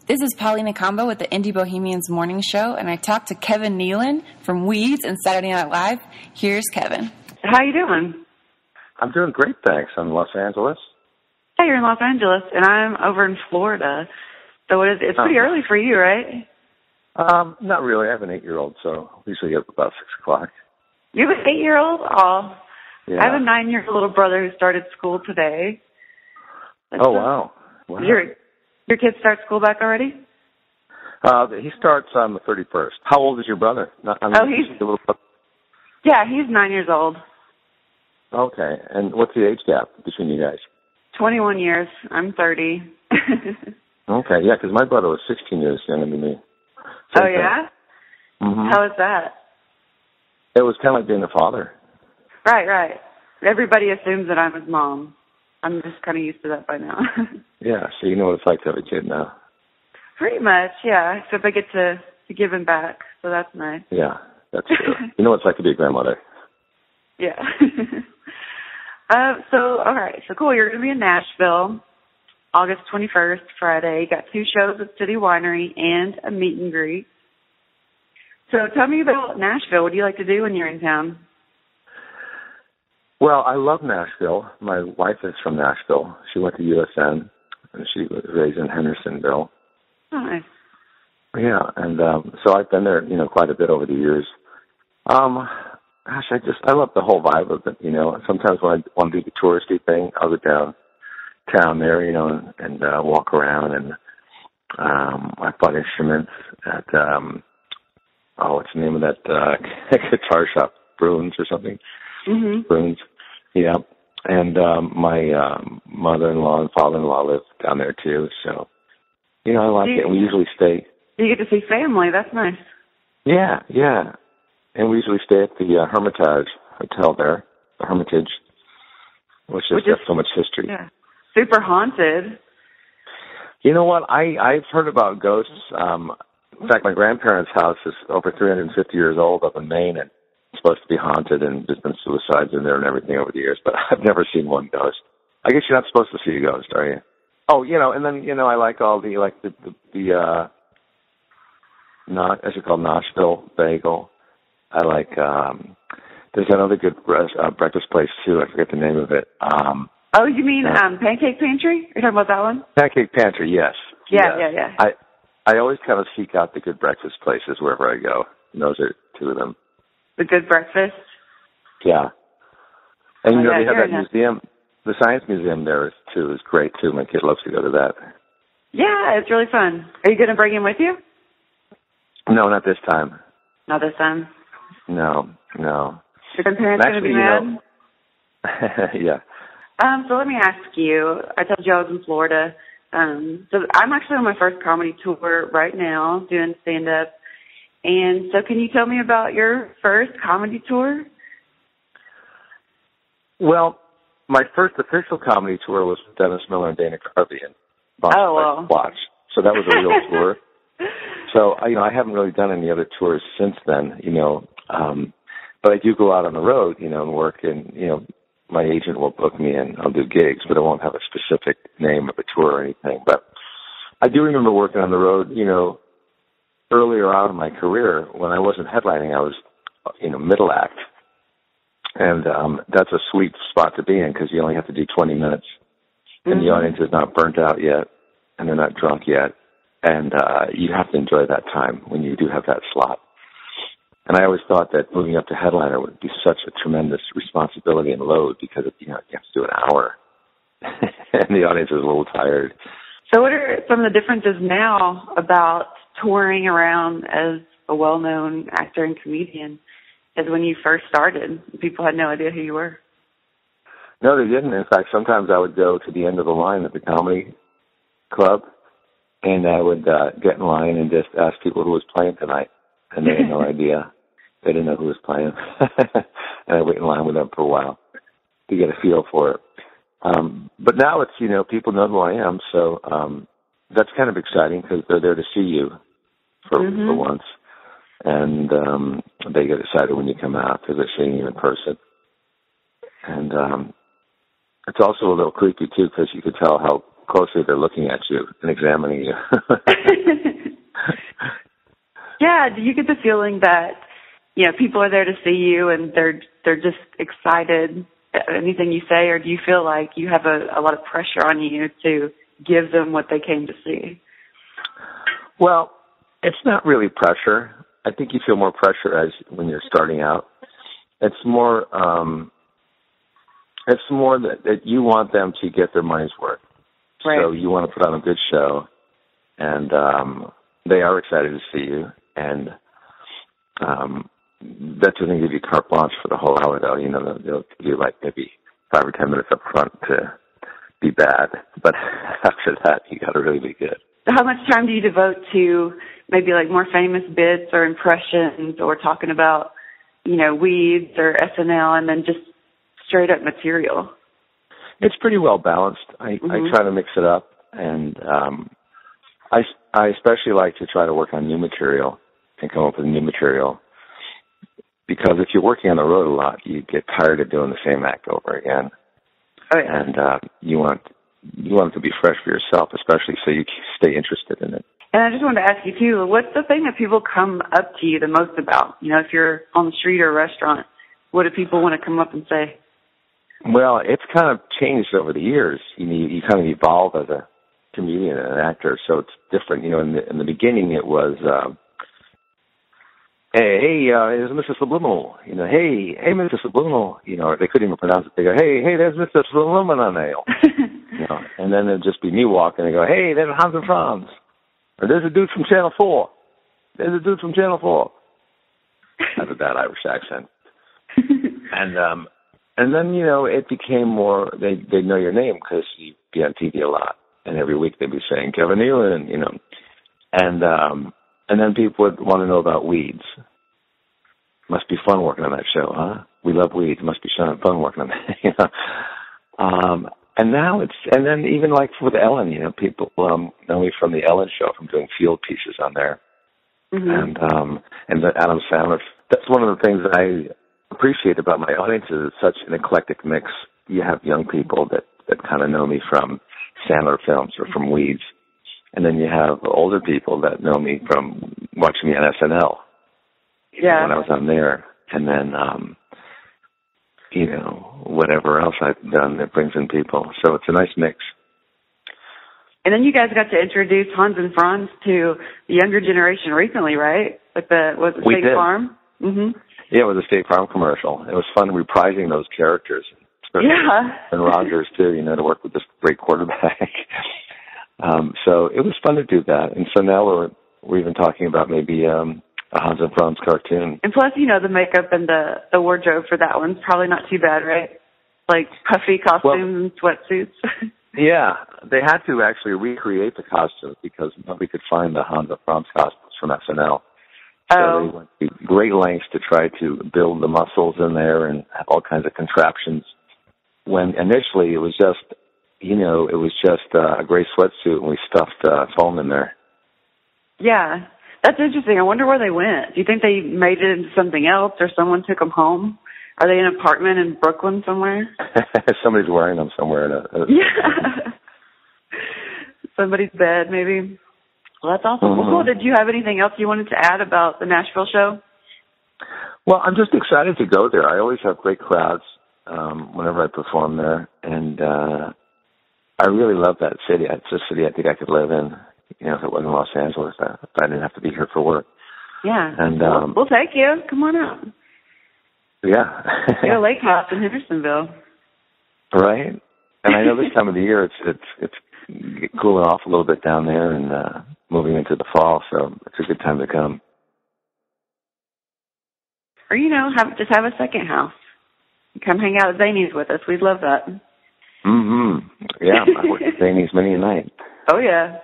This is Paulina Combow with the Indie Bohemians Morning Show, and I talked to Kevin Nealon from Weeds and Saturday Night Live. Here's Kevin. How you doing? I'm doing great, thanks. I'm in Los Angeles. Hey, you're in Los Angeles, and I'm over in Florida. So it's pretty early for you, right? Not really. I have an 8-year-old, so I usually get up about 6 o'clock. You have an 8-year-old? Oh, yeah. I have a 9-year-old little brother who started school today. Wow. Your kids start school back already? He starts on the 31st. How old is your brother? He's a little. Yeah, he's 9 years old. Okay, and what's the age gap between you guys? 21 years. I'm 30. Okay, yeah, because my brother was 16 years younger than me. Oh, yeah? Mm-hmm. How is that? It was kind of like being a father. Right. Everybody assumes that I'm his mom. I'm just kind of used to that by now. Yeah, so you know what it's like to have a kid now. Pretty much, yeah, except I get to give him back, so that's nice. Yeah, that's true. You know what it's like to be a grandmother. Yeah. All right, so cool. You're going to be in Nashville August 21st, Friday. You got 2 shows at City Winery and a meet and greet. So tell me about Nashville. What do you like to do when you're in town? Well, I love Nashville. My wife is from Nashville. She went to USN, and she was raised in Hendersonville. Oh, nice. Yeah, and so I've been there, quite a bit over the years. I love the whole vibe of it, Sometimes when I want to do the touristy thing, I'll go downtown there, and walk around, and I bought instruments at, what's the name of that guitar shop? Bruins or something? Mm-hmm. Bruins, yeah. And my mother-in-law and father-in-law live down there, too, so, I like it. We usually stay. You get to see family. That's nice. Yeah. And we usually stay at the Hermitage Hotel there, the Hermitage, which has got so much history. Yeah. Super haunted. You know what? I've heard about ghosts. In fact, my grandparents' house is over 350 years old up in Maine, and it's supposed to be haunted, and there's been suicides in there and everything over the years, but I've never seen one ghost. I guess you're not supposed to see a ghost, are you? Oh, and then, I like all the as you call Nashville bagel. I like, there's another good breakfast place, too. I forget the name of it. You mean Pancake Pantry? You're talking about that one? Pancake Pantry, yes. Yeah. I always kind of seek out the good breakfast places wherever I go. And those are 2 of them. The good breakfast? Yeah. And, they have that enough. museum. The Science Museum there, is great, too. My kid loves to go to that. Yeah, it's really fun. Are you going to bring him with you? No, not this time. Not this time? No. Your grandparents going to be mad? Yeah. So let me ask you, I told you I was in Florida. So I'm actually on my first comedy tour right now, doing stand-up. And so can you tell me about your first comedy tour? Well, my first official comedy tour was with Dennis Miller and Dana Carvey in Boston Watch. So that was a real tour. So, I haven't really done any other tours since then, but I do go out on the road, and work, and, my agent will book me and I'll do gigs, but I won't have a specific name of a tour or anything. But I do remember working on the road, earlier out in my career when I wasn't headlining. I was, middle act. And that's a sweet spot to be in because you only have to do 20 minutes. And the audience is not burnt out yet, and they're not drunk yet. And you have to enjoy that time when you do have that slot. And I always thought that moving up to headliner would be such a tremendous responsibility and load because, you have to do an hour. And the audience is a little tired. So what are some of the differences now about touring around as a well-known actor and comedian as when you first started? People had no idea who you were. No, they didn't. In fact, sometimes I would go to the end of the line at the comedy club, and I would get in line and just ask people who was playing tonight, and they had no idea. They didn't know who was playing. And I wait in line with them for a while to get a feel for it. But now it's, people know who I am, so that's kind of exciting because they're there to see you for once. And they get excited when you come out because they're seeing you in person. And it's also a little creepy, too, because you could tell how closely they're looking at you and examining you. do you get the feeling that, people are there to see you and they're just excited at anything you say, or do you feel like you have a lot of pressure on you to give them what they came to see? Well, it's not really pressure. I think you feel more pressure when you're starting out. It's more that you want them to get their money's worth. Right. So you want to put on a good show, and they are excited to see you, and that doesn't give you carte blanche for the whole hour, though. They'll give you like maybe 5 or 10 minutes up front to be bad, but after that, you got to really be good. How much time do you devote to maybe like more famous bits or impressions, or talking about, weeds or SNL, and then just straight up material? It's pretty well balanced. I try to mix it up, and I especially like to try to work on new material and come up with new material, because if you're working on the road a lot, you get tired of doing the same act over again. Oh, yeah. And you want it to be fresh for yourself, especially so you stay interested in it. And I just wanted to ask you, too, what's the thing that people come up to you the most about? If you're on the street or a restaurant, what do people want to come up and say? Well, it's kind of changed over the years. You kind of evolve as a comedian and an actor, so it's different. In the beginning, it was, hey, there's Mr. Subliminal. Hey, Mr. Subliminal. They couldn't even pronounce it. They go, hey, there's Mr. Subliminal. And then it'd just be me walking and go, hey, there's Hans and Franz. Or there's a dude from Channel 4. There's a dude from Channel 4. I have a bad Irish accent. And then, it became more, they'd know your name because you'd be on TV a lot. And every week they'd be saying, Kevin Nealon, And then people would want to know about weeds. Must be fun working on that show, huh? We love weeds. Must be fun working on that. And then even like with Ellen, people know me from the Ellen show, from doing field pieces on there. Mm-hmm. And the Adam Sandler. That's one of the things that I appreciate about my audience is it's such an eclectic mix. You have young people that kind of know me from Sandler films or from Weeds. And then you have older people that know me from watching me on SNL. Yeah. When I was on there. And then, whatever else I've done that brings in people. So it's a nice mix. And then you guys got to introduce Hans and Franz to the younger generation recently, right? Like State Farm? Mm-hmm. Yeah, it was a State Farm commercial. It was fun reprising those characters. Yeah. And Rodgers, too, to work with this great quarterback. So it was fun to do that. And so now we're even talking about maybe a Hans and Franz cartoon. And plus, the makeup and the wardrobe for that one's probably not too bad, right? Like puffy costumes and sweatsuits. Yeah, they had to actually recreate the costumes because nobody could find the Hans and Franz costumes from SNL. So they went to great lengths to try to build the muscles in there and have all kinds of contraptions. When initially it was just a gray sweatsuit and we stuffed foam in there. Yeah, that's interesting. I wonder where they went. Do you think they made it into something else or someone took them home? Are they in an apartment in Brooklyn somewhere? Somebody's wearing them somewhere. Yeah. Somebody's bed, maybe. Well, that's awesome. Mm-hmm. Well, cool. Did you have anything else you wanted to add about the Nashville show? Well, I'm just excited to go there. I always have great crowds whenever I perform there. And I really love that city. It's a city I think I could live in, if it wasn't Los Angeles, if I didn't have to be here for work. Yeah. And we'll take you. Come on out. Yeah. Get a lake house in Hendersonville. Right. And I know this time of the year it's cooling off a little bit down there and moving into the fall, so it's a good time to come. Or, just have a second house. Come hang out at Zany's with us. We'd love that. Mm-hmm. Yeah, I worked at Zany's many a night. Oh, yeah.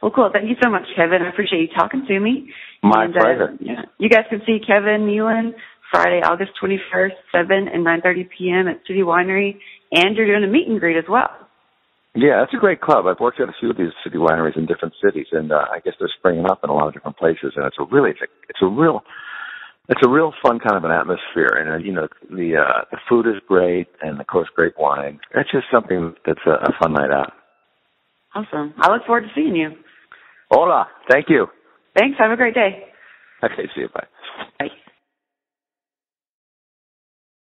Well, cool. Thank you so much, Kevin. I appreciate you talking to me. My pleasure. Yeah. You guys can see Kevin Nealon Friday, August 21st, 7 and 9:30 p.m. at City Winery, and you're doing a meet and greet as well. Yeah, that's a great club. I've worked at a few of these city wineries in different cities, and I guess they're springing up in a lot of different places, and it's a real fun kind of an atmosphere, and the food is great, and of course great wine. It's just something that's a fun night out. Awesome. I look forward to seeing you. Hola. Thank you. Thanks. Have a great day. Okay, see you. Bye. Bye.